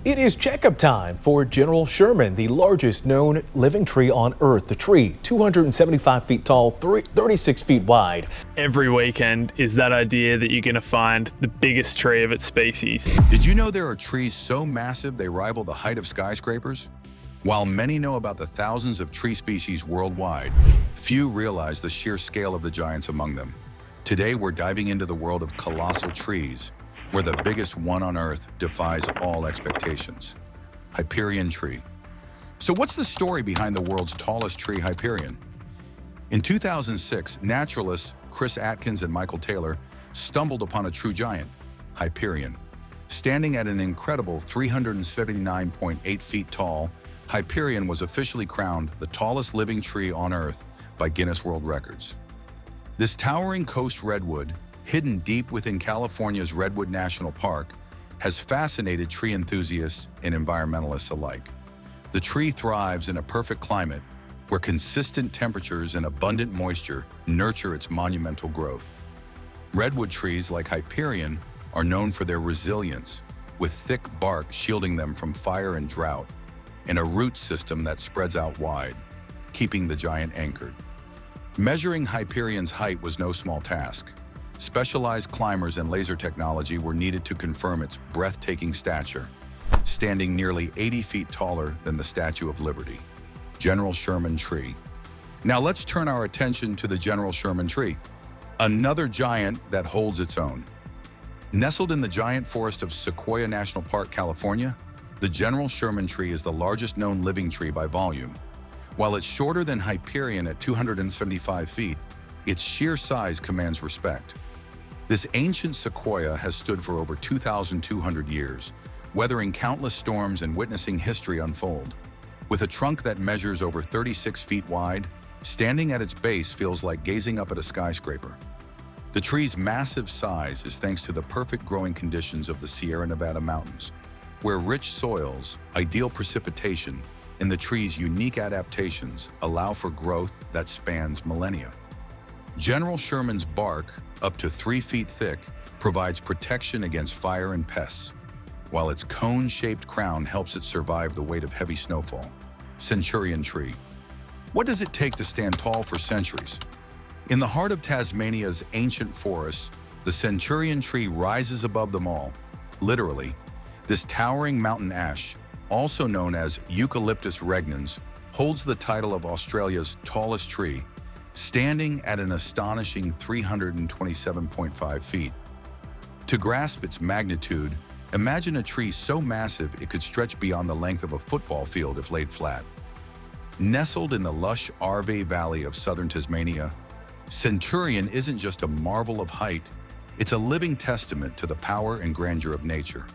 It is checkup time for General Sherman, the largest known living tree on Earth. The tree, 275 feet tall, 36 feet wide. Every weekend is that idea that you're going to find the biggest tree of its species. Did you know there are trees so massive they rival the height of skyscrapers? While many know about the thousands of tree species worldwide, few realize the sheer scale of the giants among them. Today, we're diving into the world of colossal trees, where the biggest one on Earth defies all expectations. Hyperion Tree. So what's the story behind the world's tallest tree, Hyperion? In 2006, naturalists Chris Atkins and Michael Taylor stumbled upon a true giant, Hyperion. Standing at an incredible 379.8 feet tall, Hyperion was officially crowned the tallest living tree on Earth by Guinness World Records. This towering coast redwood, hidden deep within California's Redwood National Park, has fascinated tree enthusiasts and environmentalists alike. The tree thrives in a perfect climate where consistent temperatures and abundant moisture nurture its monumental growth. Redwood trees like Hyperion are known for their resilience, with thick bark shielding them from fire and drought, and a root system that spreads out wide, keeping the giant anchored. Measuring Hyperion's height was no small task. Specialized climbers and laser technology were needed to confirm its breathtaking stature, standing nearly 80 feet taller than the Statue of Liberty. General Sherman Tree. Now let's turn our attention to the General Sherman Tree, another giant that holds its own. Nestled in the giant forest of Sequoia National Park, California, the General Sherman Tree is the largest known living tree by volume. While it's shorter than Hyperion at 275 feet, its sheer size commands respect. This ancient sequoia has stood for over 2,200 years, weathering countless storms and witnessing history unfold. With a trunk that measures over 36 feet wide, standing at its base feels like gazing up at a skyscraper. The tree's massive size is thanks to the perfect growing conditions of the Sierra Nevada mountains, where rich soils, ideal precipitation, and the tree's unique adaptations allow for growth that spans millennia. General Sherman's bark, up to 3 feet thick, provides protection against fire and pests, while its cone-shaped crown helps it survive the weight of heavy snowfall. Centurion Tree. What does it take to stand tall for centuries? In the heart of Tasmania's ancient forests, the Centurion Tree rises above them all, literally. This towering mountain ash, also known as Eucalyptus regnans, holds the title of Australia's tallest tree, standing at an astonishing 327.5 feet. To grasp its magnitude, imagine a tree so massive it could stretch beyond the length of a football field if laid flat. Nestled in the lush Arve Valley of southern Tasmania, Centurion isn't just a marvel of height, it's a living testament to the power and grandeur of nature.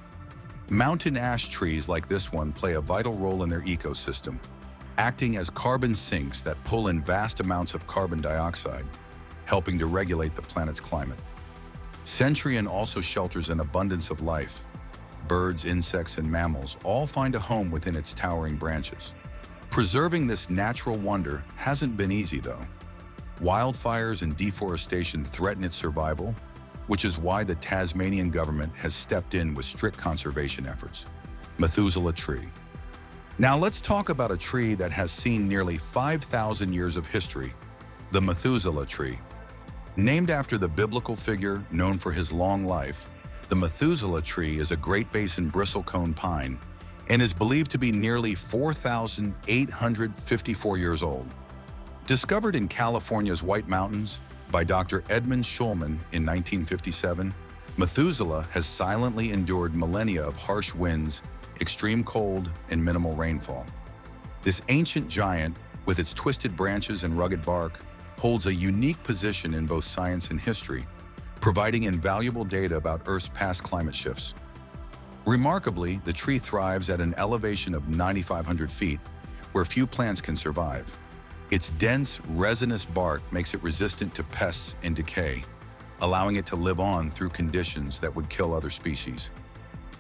Mountain ash trees like this one play a vital role in their ecosystem, acting as carbon sinks that pull in vast amounts of carbon dioxide, helping to regulate the planet's climate. Centurion also shelters an abundance of life. Birds, insects, and mammals all find a home within its towering branches. Preserving this natural wonder hasn't been easy, though. Wildfires and deforestation threaten its survival, which is why the Tasmanian government has stepped in with strict conservation efforts. Methuselah Tree. Now let's talk about a tree that has seen nearly 5,000 years of history, the Methuselah Tree. Named after the biblical figure known for his long life, the Methuselah Tree is a Great Basin bristlecone pine and is believed to be nearly 4,854 years old. Discovered in California's White Mountains by Dr. Edmund Schulman in 1957, Methuselah has silently endured millennia of harsh winds, extreme cold, and minimal rainfall. This ancient giant, with its twisted branches and rugged bark, holds a unique position in both science and history, providing invaluable data about Earth's past climate shifts. Remarkably, the tree thrives at an elevation of 9,500 feet, where few plants can survive. Its dense, resinous bark makes it resistant to pests and decay, allowing it to live on through conditions that would kill other species.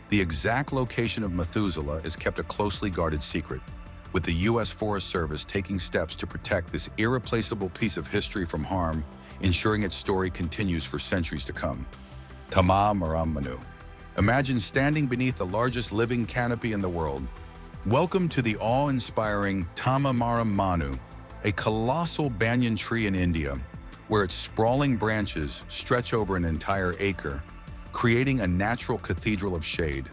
The exact location of Methuselah is kept a closely guarded secret, with the U.S. Forest Service taking steps to protect this irreplaceable piece of history from harm, ensuring its story continues for centuries to come. Tamam, Moram, Manu. Imagine standing beneath the largest living canopy in the world. Welcome to the awe-inspiring Tamam Manu, a colossal banyan tree in India, where its sprawling branches stretch over an entire acre, creating a natural cathedral of shade.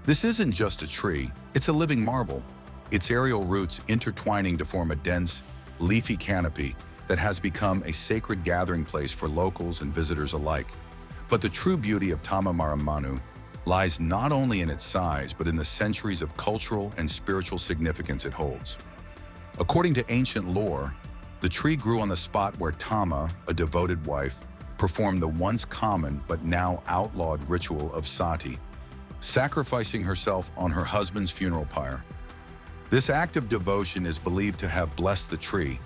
This isn't just a tree, it's a living marvel, its aerial roots intertwining to form a dense, leafy canopy that has become a sacred gathering place for locals and visitors alike. But the true beauty of Tamam Manu lies not only in its size, but in the centuries of cultural and spiritual significance it holds. According to ancient lore, the tree grew on the spot where Tama, a devoted wife, performed the once common but now outlawed ritual of sati, sacrificing herself on her husband's funeral pyre. This act of devotion is believed to have blessed the tree,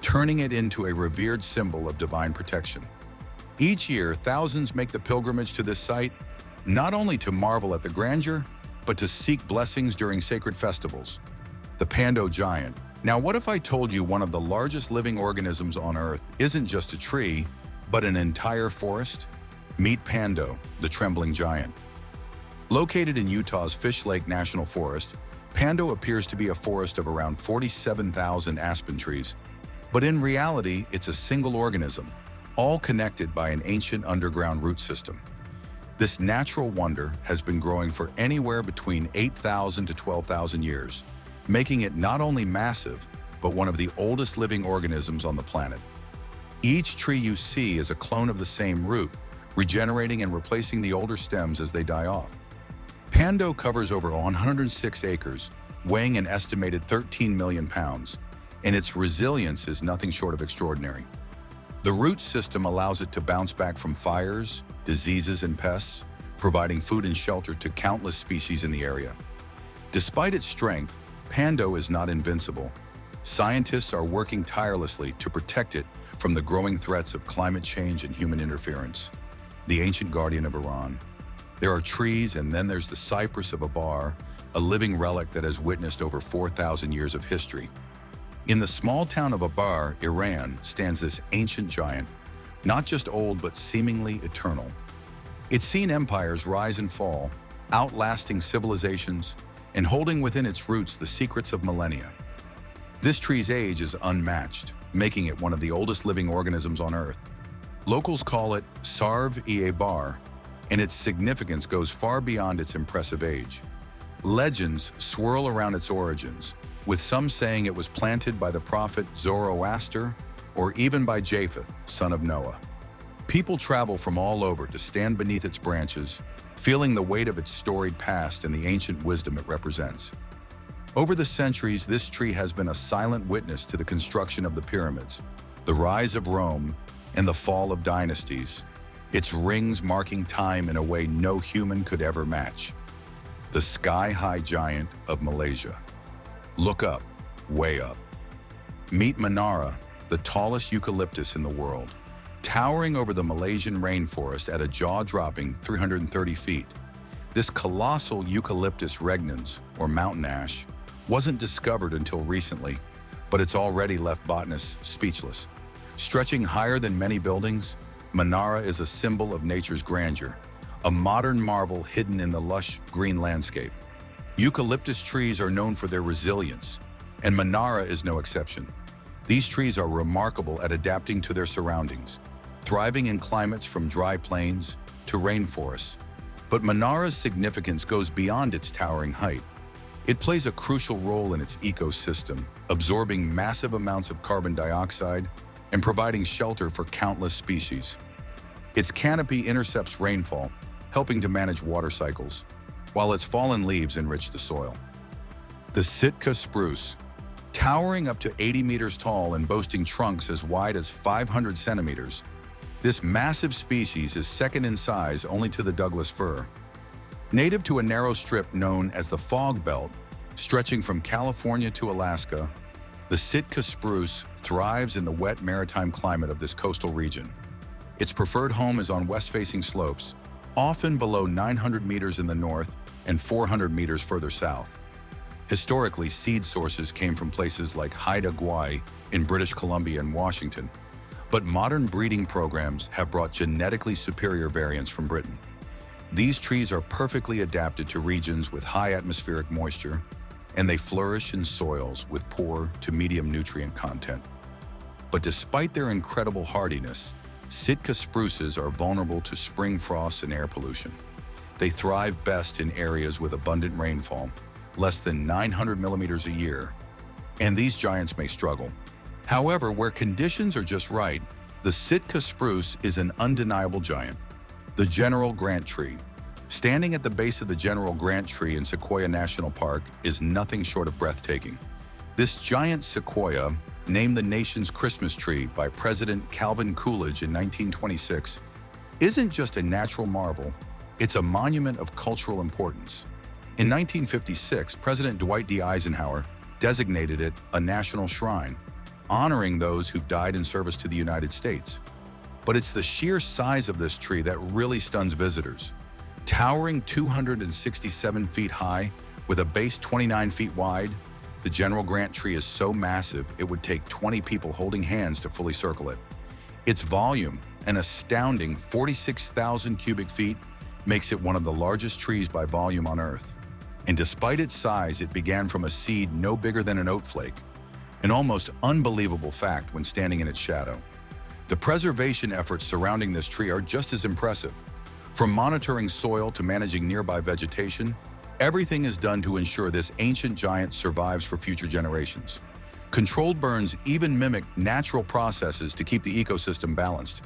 turning it into a revered symbol of divine protection. Each year, thousands make the pilgrimage to this site, not only to marvel at the grandeur, but to seek blessings during sacred festivals. The Pando giant. Now, what if I told you one of the largest living organisms on Earth isn't just a tree, but an entire forest? Meet Pando, the trembling giant. Located in Utah's Fish Lake National Forest, Pando appears to be a forest of around 47,000 aspen trees, but in reality, it's a single organism, all connected by an ancient underground root system. This natural wonder has been growing for anywhere between 8,000 to 12,000 years, making it not only massive, but one of the oldest living organisms on the planet. Each tree you see is a clone of the same root, regenerating and replacing the older stems as they die off. Pando covers over 106 acres, weighing an estimated 13 million pounds, and its resilience is nothing short of extraordinary. The root system allows it to bounce back from fires, diseases, and pests, providing food and shelter to countless species in the area. Despite its strength, Pando is not invincible. Scientists are working tirelessly to protect it from the growing threats of climate change and human interference. The ancient guardian of Iran. There are trees, and then there's the cypress of Abar, a living relic that has witnessed over 4,000 years of history. In the small town of Abar, Iran, stands this ancient giant, not just old but seemingly eternal. It's seen empires rise and fall, outlasting civilizations, and holding within its roots the secrets of millennia. This tree's age is unmatched, making it one of the oldest living organisms on Earth. Locals call it Sarv-e-Abar, and its significance goes far beyond its impressive age. Legends swirl around its origins, with some saying it was planted by the prophet Zoroaster or even by Japheth, son of Noah. People travel from all over to stand beneath its branches, feeling the weight of its storied past and the ancient wisdom it represents. Over the centuries, this tree has been a silent witness to the construction of the pyramids, the rise of Rome, and the fall of dynasties, its rings marking time in a way no human could ever match. The sky-high giant of Malaysia. Look up, way up. Meet Menara, the tallest eucalyptus in the world, towering over the Malaysian rainforest at a jaw-dropping 330 feet. This colossal Eucalyptus regnans, or mountain ash, wasn't discovered until recently, but it's already left botanists speechless. Stretching higher than many buildings, Menara is a symbol of nature's grandeur, a modern marvel hidden in the lush green landscape. Eucalyptus trees are known for their resilience, and Menara is no exception. These trees are remarkable at adapting to their surroundings, thriving in climates from dry plains to rainforests. But Menara's significance goes beyond its towering height. It plays a crucial role in its ecosystem, absorbing massive amounts of carbon dioxide and providing shelter for countless species. Its canopy intercepts rainfall, helping to manage water cycles, while its fallen leaves enrich the soil. The Sitka Spruce, towering up to 80 meters tall and boasting trunks as wide as 500 centimeters, this massive species is second in size only to the Douglas fir. Native to a narrow strip known as the Fog Belt, stretching from California to Alaska, the Sitka spruce thrives in the wet maritime climate of this coastal region. Its preferred home is on west-facing slopes, often below 900 meters in the north and 400 meters further south. Historically, seed sources came from places like Haida Gwaii in British Columbia and Washington, but modern breeding programs have brought genetically superior variants from Britain. These trees are perfectly adapted to regions with high atmospheric moisture, and they flourish in soils with poor to medium nutrient content. But despite their incredible hardiness, Sitka spruces are vulnerable to spring frosts and air pollution. They thrive best in areas with abundant rainfall, less than 900 millimeters a year, and these giants may struggle. However, where conditions are just right, the Sitka spruce is an undeniable giant. The General Grant Tree. Standing at the base of the General Grant Tree in Sequoia National Park is nothing short of breathtaking. This giant sequoia, named the nation's Christmas tree by President Calvin Coolidge in 1926, isn't just a natural marvel, it's a monument of cultural importance. In 1956, President Dwight D. Eisenhower designated it a national shrine, honoring those who've died in service to the United States. But it's the sheer size of this tree that really stuns visitors. Towering 267 feet high, with a base 29 feet wide, the General Grant Tree is so massive it would take 20 people holding hands to fully circle it. Its volume, an astounding 46,000 cubic feet, makes it one of the largest trees by volume on Earth. And despite its size, it began from a seed no bigger than an oat flake, an almost unbelievable fact when standing in its shadow. The preservation efforts surrounding this tree are just as impressive. From monitoring soil to managing nearby vegetation, everything is done to ensure this ancient giant survives for future generations. Controlled burns even mimic natural processes to keep the ecosystem balanced.